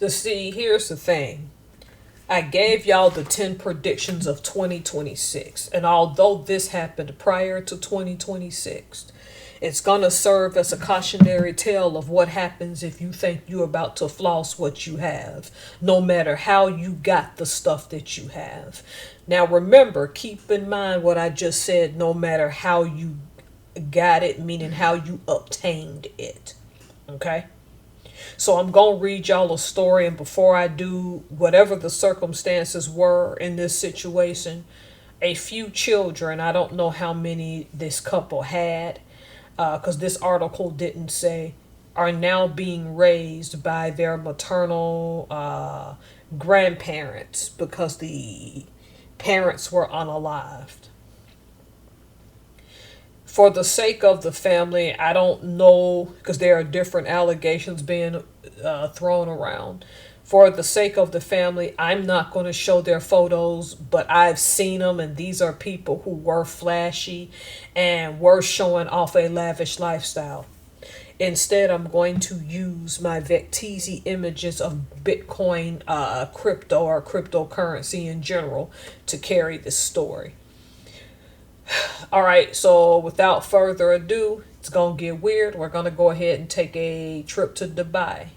See, here's the thing. I gave y'all the 10 predictions of 2026. And although this happened prior to 2026, it's going to serve as a cautionary tale of what happens if you think you're about to floss what you have, no matter how you got the stuff that you have. Now, remember, keep in mind what I just said, no matter how you got it, meaning how you obtained it. Okay? So I'm going to read y'all a story, and before I do, whatever the circumstances were in this situation, a few children, I don't know how many this couple had, because this article didn't say, are now being raised by their maternal grandparents because the parents were unalived. For the sake of the family, I don't know, because there are different allegations being thrown around. For the sake of the family, I'm not going to show their photos, but I've seen them, and these are people who were flashy and were showing off a lavish lifestyle. Instead, I'm going to use my Vecteezy images of Bitcoin, crypto, or cryptocurrency in general to carry this story. All right, so without further ado, it's going to get weird. We're going to go ahead and take a trip to Dubai,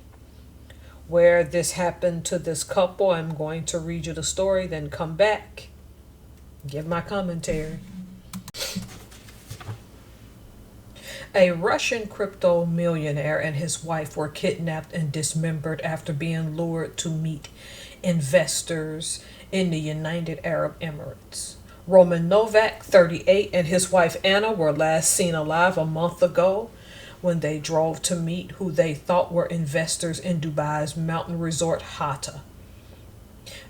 where this happened to this couple. I'm going to read you the story, then come back, give my commentary. A Russian crypto millionaire and his wife were kidnapped and dismembered after being lured to meet investors in the United Arab Emirates. Roman Novak, 38, and his wife Anna were last seen alive a month ago when they drove to meet who they thought were investors in Dubai's mountain resort Hatta.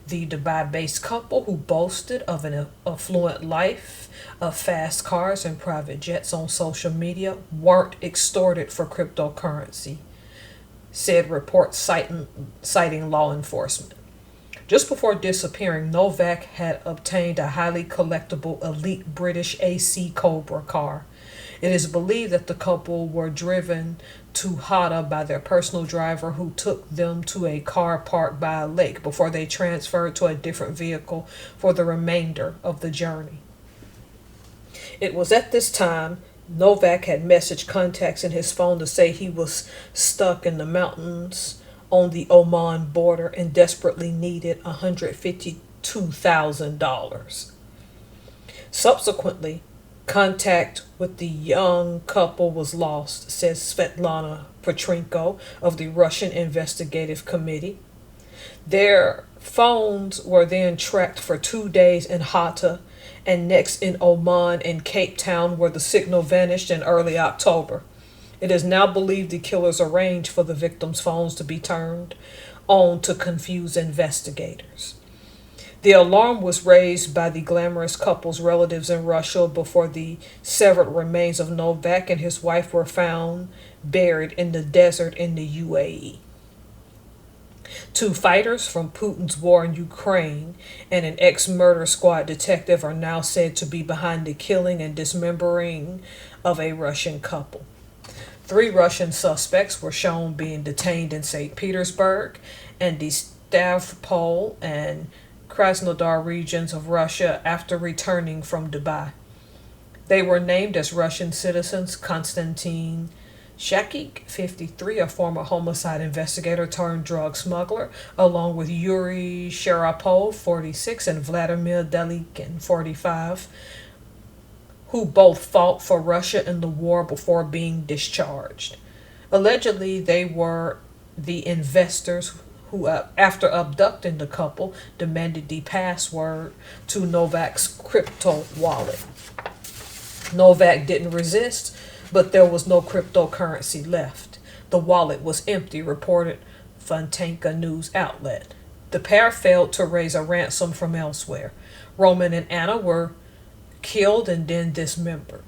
The Dubai-based couple, who boasted of an affluent life of fast cars and private jets on social media, weren't extorted for cryptocurrency, said reports citing law enforcement. Just before disappearing, Novak had obtained a highly collectible elite British AC Cobra car. It is believed that the couple were driven to Hatta by their personal driver, who took them to a car parked by a lake before they transferred to a different vehicle for the remainder of the journey. It was at this time Novak had messaged contacts in his phone to say he was stuck in the mountains on the Oman border and desperately needed $152,000. Subsequently, contact with the young couple was lost, says Svetlana Petrenko of the Russian Investigative Committee. Their phones were then tracked for 2 days in Hatta and next in Oman and Cape Town, where the signal vanished in early October. It is now believed the killers arranged for the victims' phones to be turned on to confuse investigators. The alarm was raised by the glamorous couple's relatives in Russia before the severed remains of Novak and his wife were found buried in the desert in the UAE. 2 fighters from Putin's war in Ukraine and an ex-murder squad detective are now said to be behind the killing and dismembering of a Russian couple. 3 Russian suspects were shown being detained in St. Petersburg and the Stavropol and Krasnodar regions of Russia after returning from Dubai. They were named as Russian citizens Konstantin Shakik, 53, a former homicide investigator turned drug smuggler, along with Yuri Sharapov, 46, and Vladimir Delikin, 45, who both fought for Russia in the war before being discharged. Allegedly, they were the investors who, after abducting the couple, demanded the password to Novak's crypto wallet. Novak didn't resist, but there was no cryptocurrency left. The wallet was empty, reported Fontanka news outlet. The pair failed to raise a ransom from elsewhere. Roman and Anna were killed and then dismembered.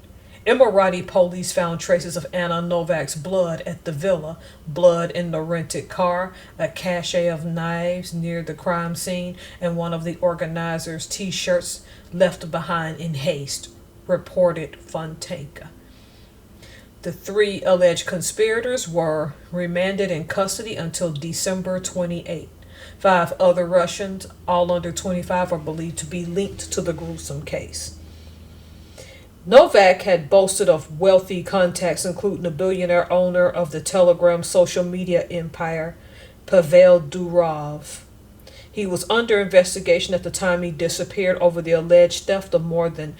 Emirati police found traces of Anna Novak's blood at the villa, blood in the rented car, a cache of knives near the crime scene, and one of the organizers' t-shirts left behind in haste, reported Fontanka. The three alleged conspirators were remanded in custody until December 28. Five other Russians, all under 25, are believed to be linked to the gruesome case. Novak had boasted of wealthy contacts, including the billionaire owner of the Telegram social media empire, Pavel Durov. He was under investigation at the time he disappeared over the alleged theft of more than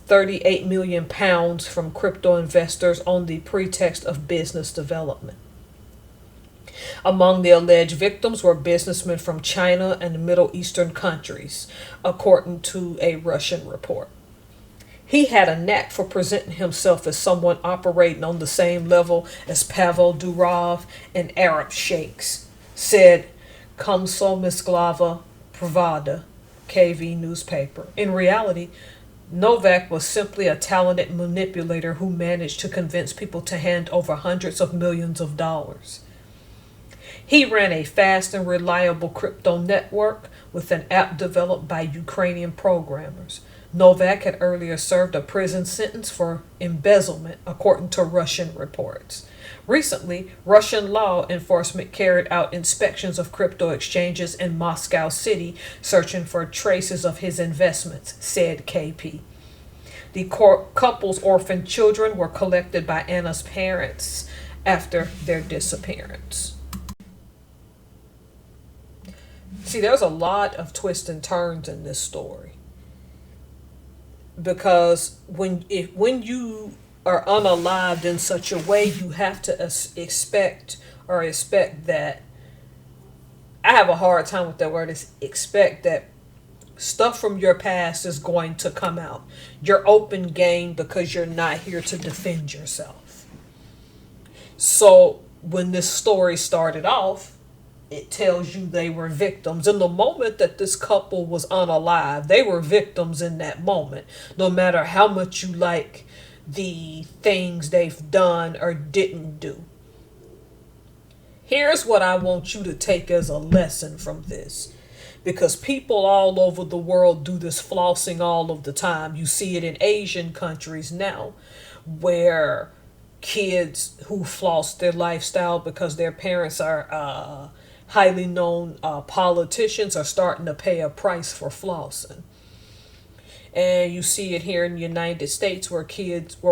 £38 million from crypto investors on the pretext of business development. Among the alleged victims were businessmen from China and Middle Eastern countries, according to a Russian report. He had a knack for presenting himself as someone operating on the same level as Pavel Durov and Arab sheikhs, said Komsomolskaya Pravda, KV newspaper. In reality, Novak was simply a talented manipulator who managed to convince people to hand over hundreds of millions of dollars. He ran a fast and reliable crypto network with an app developed by Ukrainian programmers. Novak had earlier served a prison sentence for embezzlement, according to Russian reports. Recently, Russian law enforcement carried out inspections of crypto exchanges in Moscow City, searching for traces of his investments, said KP. The couple's orphaned children were collected by Anna's parents after their disappearance. See, there's a lot of twists and turns in this story. Because when you are unalived in such a way, you have to expect that. I have a hard time with that word. Is expect that stuff from your past is going to come out. You're open game because you're not here to defend yourself. So when this story started off, it tells you they were victims. In the moment that this couple was unalive, they were victims in that moment. No matter how much you like the things they've done or didn't do. Here's what I want you to take as a lesson from this. Because people all over the world do this flossing all of the time. You see it in Asian countries now, where kids who floss their lifestyle because their parents are highly known politicians are starting to pay a price for flossing. And you see it here in the United States where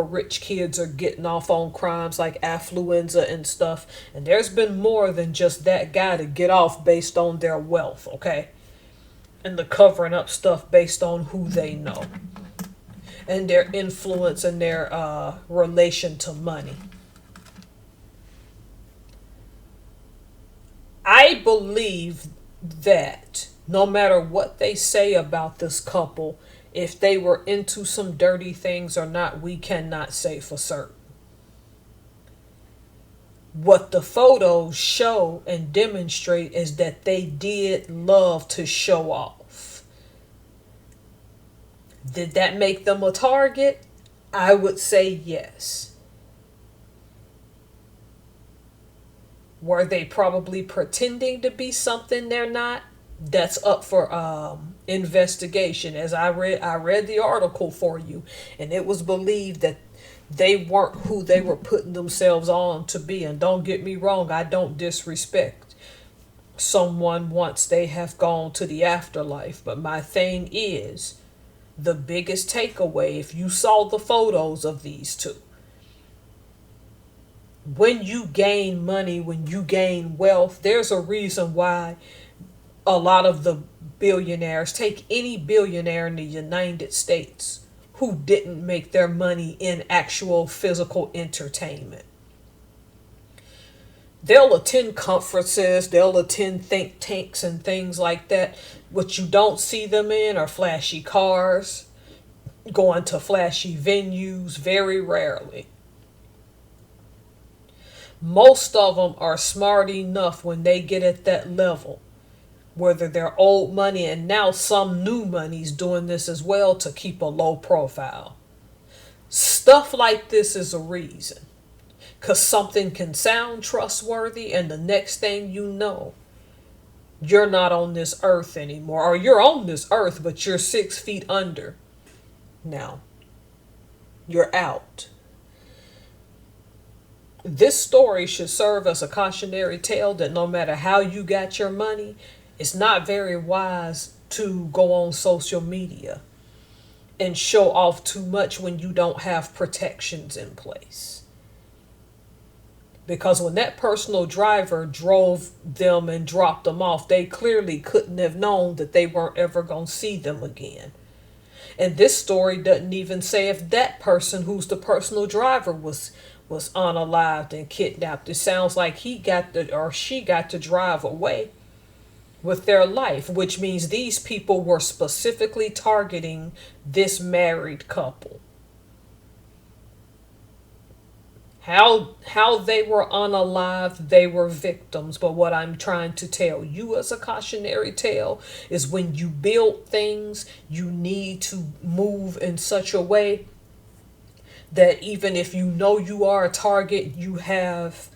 rich kids are getting off on crimes like affluenza and stuff. And there's been more than just that guy to get off based on their wealth, okay? And the covering up stuff based on who they know. And their influence and their relation to money. I believe that no matter what they say about this couple, if they were into some dirty things or not, we cannot say for certain. What the photos show and demonstrate is that they did love to show off. Did that make them a target? I would say yes. Were they probably pretending to be something they're not? That's up for investigation. As I read the article for you, and it was believed that they weren't who they were putting themselves on to be. And don't get me wrong, I don't disrespect someone once they have gone to the afterlife. But my thing is, the biggest takeaway, if you saw the photos of these two, when you gain money, when you gain wealth, there's a reason why a lot of the billionaires, take any billionaire in the United States who didn't make their money in actual physical entertainment. They'll attend conferences, they'll attend think tanks and things like that. What you don't see them in are flashy cars, going to flashy venues, very rarely. Most of them are smart enough when they get at that level, whether they're old money and now some new money's doing this as well to keep a low profile. Stuff like this is a reason. Because something can sound trustworthy and the next thing you know, you're not on this earth anymore. Or you're on this earth, but you're 6 feet under. Now, you're out. This story should serve as a cautionary tale that no matter how you got your money, it's not very wise to go on social media and show off too much when you don't have protections in place. Because when that personal driver drove them and dropped them off, they clearly couldn't have known that they weren't ever going to see them again. And this story doesn't even say if that person who's the personal driver was unalived and kidnapped. It sounds like he got to, or she got to drive away with their life, which means these people were specifically targeting this married couple. How they were unalived, they were victims. But what I'm trying to tell you as a cautionary tale is when you build things, you need to move in such a way that even if you know you are a target, you have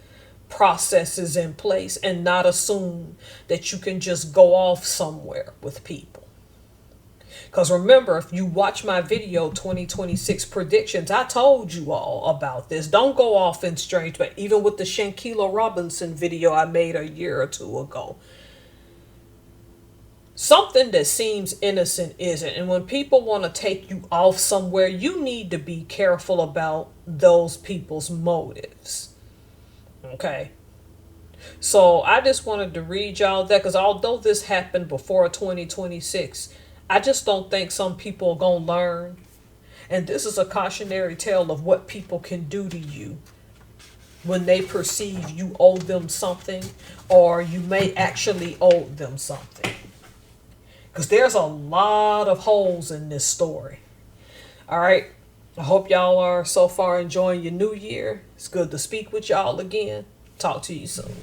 processes in place and not assume that you can just go off somewhere with people. Because remember, if you watch my video 2026 predictions, I told you all about this. Don't go off in strange, but even with the Shankila Robinson video I made a year or two ago, something that seems innocent isn't. And when people want to take you off somewhere, you need to be careful about those people's motives. Okay? So I just wanted to read y'all that, because although this happened before 2026, I just don't think some people are going to learn. And this is a cautionary tale of what people can do to you when they perceive you owe them something, or you may actually owe them something. Because there's a lot of holes in this story. All right. I hope y'all are so far enjoying your new year. It's good to speak with y'all again. Talk to you soon.